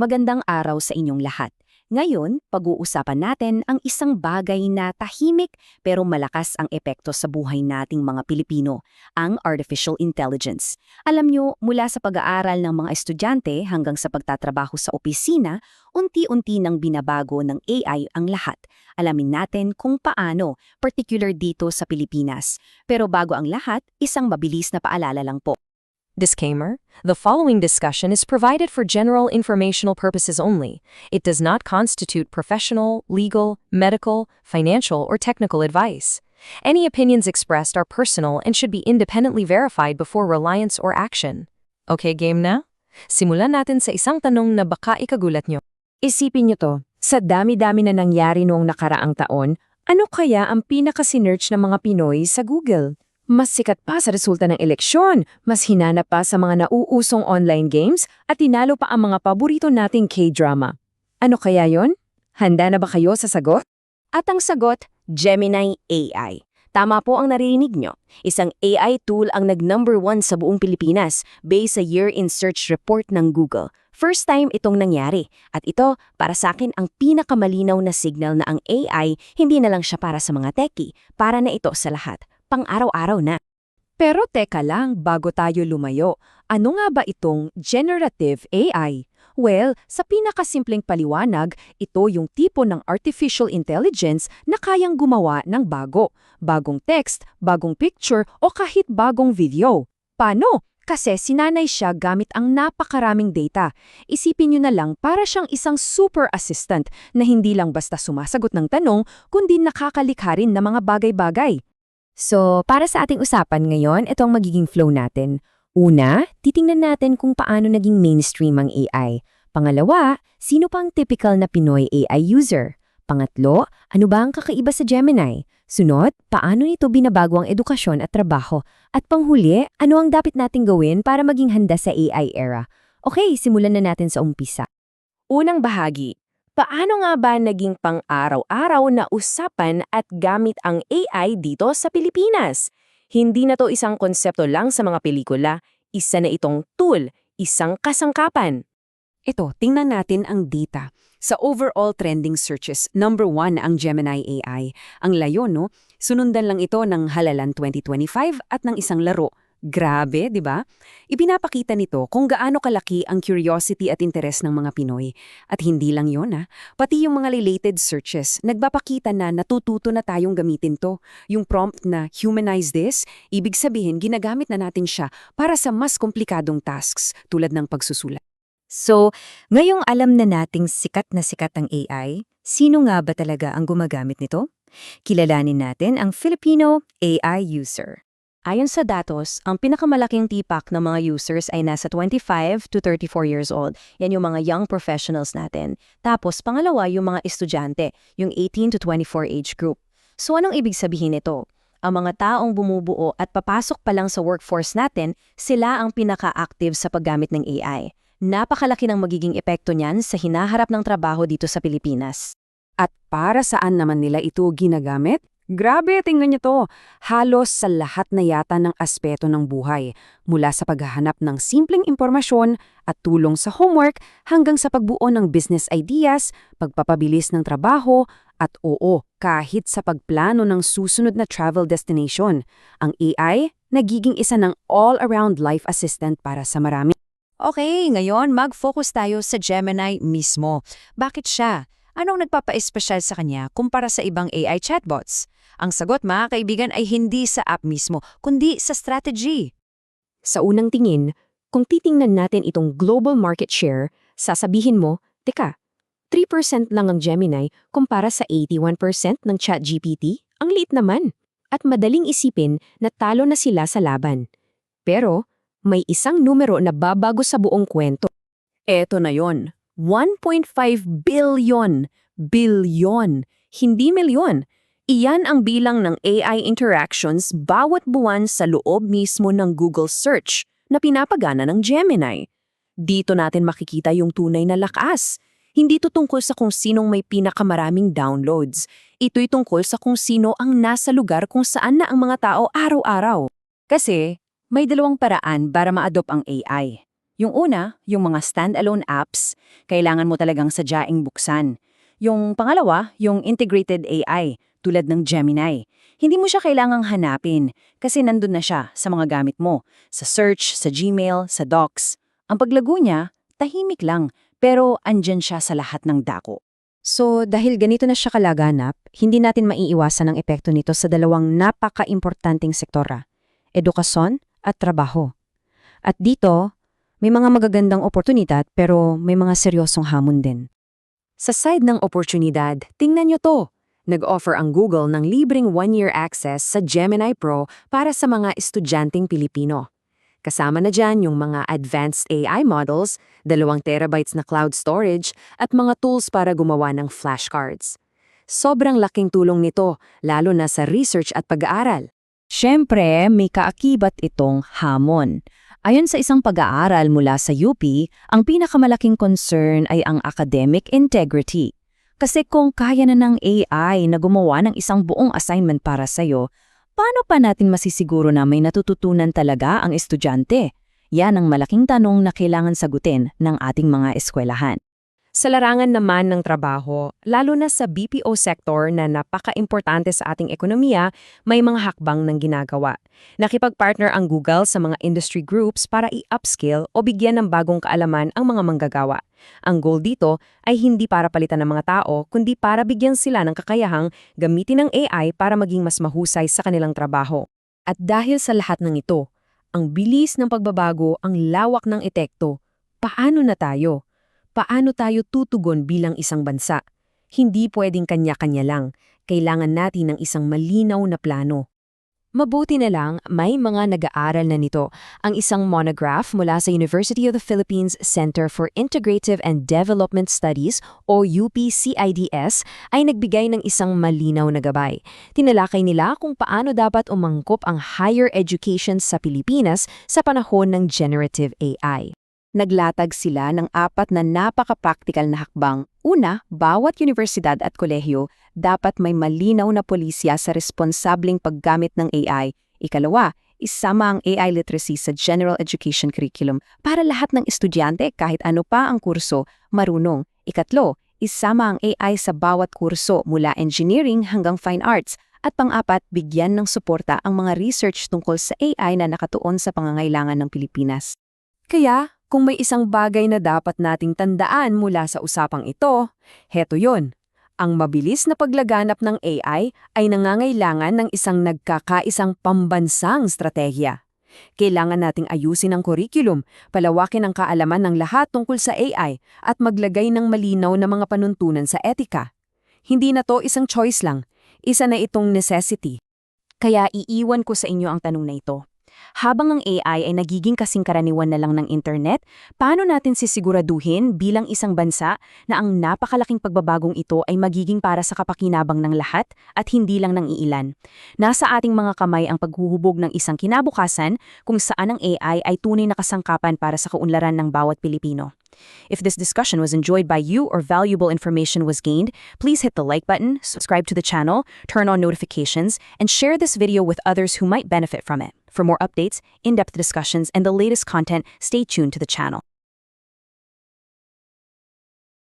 Magandang araw sa inyong lahat. Ngayon, pag-uusapan natin ang isang bagay na tahimik pero malakas ang epekto sa buhay nating mga Pilipino, ang artificial intelligence. Alam nyo, mula sa pag-aaral ng mga estudyante hanggang sa pagtatrabaho sa opisina, unti-unti nang binabago ng AI ang lahat. Alamin natin kung paano, particular dito sa Pilipinas. Pero bago ang lahat, isang mabilis na paalala lang po. Disclaimer: the following discussion is provided for general informational purposes only. It does not constitute professional, legal, medical, financial, or technical advice. Any opinions expressed are personal and should be independently verified before reliance or action. Okay, game na? Simulan natin sa isang tanong na baka ikagulat nyo. Isipin niyo to, sa dami-dami na nangyari noong nakaraang taon, ano kaya ang pinaka-sinearch ng mga Pinoy sa Google? Mas sikat pa sa resulta ng eleksyon, mas hinanap pa sa mga nauusong online games, at tinalo pa ang mga paborito nating K-drama. Ano kaya yon? Handa na ba kayo sa sagot? At ang sagot, Gemini AI. Tama po ang naririnig nyo. Isang AI tool ang nag-number 1 sa buong Pilipinas based sa Year in Search report ng Google. First time itong nangyari. At ito, para sa akin, ang pinakamalinaw na signal na ang AI hindi na lang siya para sa mga techie, para na ito sa lahat. Pang-araw-araw na. Pero teka lang, bago tayo lumayo, ano nga ba itong generative AI? Well, sa pinakasimpleng paliwanag, ito yung tipo ng artificial intelligence na kayang gumawa ng bagong text, bagong picture o kahit bagong video. Paano? Kasi sinanay siya gamit ang napakaraming data. Isipin nyo na lang para siyang isang super assistant na hindi lang basta sumasagot ng tanong, kundi nakakalikha rin ng mga bagay-bagay. So, para sa ating usapan ngayon, ito ang magiging flow natin. Una, titingnan natin kung paano naging mainstream ang AI. Pangalawa, sino pa ang typical na Pinoy AI user? Pangatlo, ano ba ang kakaiba sa Gemini? Sunod, paano ito binabago ang edukasyon at trabaho? At panghuli, ano ang dapat nating gawin para maging handa sa AI era? Okay, simulan na natin sa umpisa. Unang bahagi. Paano nga ba naging pang-araw-araw na usapan at gamit ang AI dito sa Pilipinas? Hindi na to isang konsepto lang sa mga pelikula, isa na itong tool, isang kasangkapan. Ito, tingnan natin ang data. Sa overall trending searches, number 1 ang Gemini AI. Ang layo, no? Sunundan lang ito ng Halalan 2025 at ng isang laro. Grabe, di ba? Ipinapakita nito kung gaano kalaki ang curiosity at interes ng mga Pinoy. At hindi lang yon, pati yung mga related searches, nagpapakita na natututo na tayong gamitin to. Yung prompt na humanize this, ibig sabihin ginagamit na natin siya para sa mas komplikadong tasks tulad ng pagsusulat. So, ngayong alam na nating sikat ang AI, sino nga ba talaga ang gumagamit nito? Kilalanin natin ang Filipino AI user. Ayon sa datos, ang pinakamalaking tipak ng mga users ay nasa 25 to 34 years old. Yan yung mga young professionals natin. Tapos pangalawa yung mga estudyante, yung 18 to 24 age group. So anong ibig sabihin nito? Ang mga taong bumubuo at papasok pa lang sa workforce natin, sila ang pinaka-active sa paggamit ng AI. Napakalaki ng magiging epekto niyan sa hinaharap ng trabaho dito sa Pilipinas. At para saan naman nila ito ginagamit? Grabe, tingnan niyo to. Halos sa lahat na yata ng aspeto ng buhay, mula sa paghahanap ng simpleng impormasyon at tulong sa homework hanggang sa pagbuo ng business ideas, pagpapabilis ng trabaho, at kahit sa pagplano ng susunod na travel destination. Ang AI nagiging isa ng all-around life assistant para sa marami. Okay, ngayon mag-focus tayo sa Gemini mismo. Bakit siya? Anong nagpapa-espesyal sa kanya kumpara sa ibang AI chatbots? Ang sagot, mga kaibigan, ay hindi sa app mismo, kundi sa strategy. Sa unang tingin, kung titingnan natin itong global market share, sasabihin mo, teka, 3% lang ang Gemini kumpara sa 81% ng ChatGPT? Ang liit naman. At madaling isipin na talo na sila sa laban. Pero, may isang numero na babago sa buong kwento. Eto na yon. 1.5 billion. Billion. Hindi milyon. Iyan ang bilang ng AI interactions bawat buwan sa loob mismo ng Google Search na pinapagana ng Gemini. Dito natin makikita yung tunay na lakas. Hindi ito tungkol sa kung sinong may pinakamaraming downloads. Ito'y tungkol sa kung sino ang nasa lugar kung saan na ang mga tao araw-araw. Kasi may dalawang paraan para ma-adopt ang AI. Yung una, yung mga standalone apps, kailangan mo talagang sadyaing buksan. Yung pangalawa, yung integrated AI, tulad ng Gemini. Hindi mo siya kailangang hanapin kasi nandun na siya sa mga gamit mo, sa search, sa Gmail, sa Docs. Ang paglago niya, tahimik lang, pero andyan siya sa lahat ng dako. So, dahil ganito na siya kalaganap, hindi natin maiiwasan ang epekto nito sa dalawang napaka-importanting sektora, edukasyon at trabaho. At dito, may mga magagandang oportunidad pero may mga seryosong hamon din. Sa side ng oportunidad, tingnan nyo to. Nag-offer ang Google ng libreng 1-year access sa Gemini Pro para sa mga estudyanteng Pilipino. Kasama na dyan yung mga advanced AI models, 2 terabytes na cloud storage, at mga tools para gumawa ng flashcards. Sobrang laking tulong nito, lalo na sa research at pag-aaral. Siyempre, may kaakibat itong hamon. Ayon sa isang pag-aaral mula sa UP, ang pinakamalaking concern ay ang academic integrity. Kasi kung kaya na ng AI na gumawa ng isang buong assignment para sa'yo, paano pa natin masisiguro na may natututunan talaga ang estudyante? Yan ang malaking tanong na kailangan sagutin ng ating mga eskwelahan. Sa larangan naman ng trabaho, lalo na sa BPO sector na napaka-importante sa ating ekonomiya, may mga hakbang ng ginagawa. Nakipag-partner ang Google sa mga industry groups para i-upskill o bigyan ng bagong kaalaman ang mga manggagawa. Ang goal dito ay hindi para palitan ng mga tao, kundi para bigyan sila ng kakayahang gamitin ng AI para maging mas mahusay sa kanilang trabaho. At dahil sa lahat ng ito, ang bilis ng pagbabago, ang lawak ng epekto, paano na tayo? Paano tayo tutugon bilang isang bansa? Hindi pwedeng kanya-kanya lang. Kailangan natin ng isang malinaw na plano. Mabuti na lang, may mga nag-aaral na nito. Ang isang monograph mula sa University of the Philippines Center for Integrative and Development Studies o UPCIDS ay nagbigay ng isang malinaw na gabay. Tinalakay nila kung paano dapat umangkop ang higher education sa Pilipinas sa panahon ng generative AI. Naglatag sila ng 4 na napaka-practical na hakbang. Una, bawat universidad at kolehiyo dapat may malinaw na polisya sa responsableng paggamit ng AI. Ikalawa, isama ang AI literacy sa general education curriculum para lahat ng estudyante kahit ano pa ang kurso marunong. Ikatlo, isama ang AI sa bawat kurso mula engineering hanggang fine arts. At pang-apat, bigyan ng suporta ang mga research tungkol sa AI na nakatuon sa pangangailangan ng Pilipinas. Kaya, kung may isang bagay na dapat nating tandaan mula sa usapang ito, heto yon. Ang mabilis na paglaganap ng AI ay nangangailangan ng isang nagkakaisang pambansang strategiya. Kailangan nating ayusin ang curriculum, palawakin ang kaalaman ng lahat tungkol sa AI at maglagay ng malinaw na mga panuntunan sa etika. Hindi na to isang choice lang, isa na itong necessity. Kaya iiwan ko sa inyo ang tanong na ito. Habang ang AI ay nagiging kasing karaniwan na lang ng internet, paano natin sisiguraduhin bilang isang bansa na ang napakalaking pagbabagong ito ay magiging para sa kapakinabang ng lahat at hindi lang ng iilan? Nasa ating mga kamay ang paghuhubog ng isang kinabukasan kung saan ang AI ay tunay na kasangkapan para sa kaunlaran ng bawat Pilipino. If this discussion was enjoyed by you or valuable information was gained, please hit the like button, subscribe to the channel, turn on notifications, and share this video with others who might benefit from it. For more updates, in-depth discussions, and the latest content, stay tuned to the channel.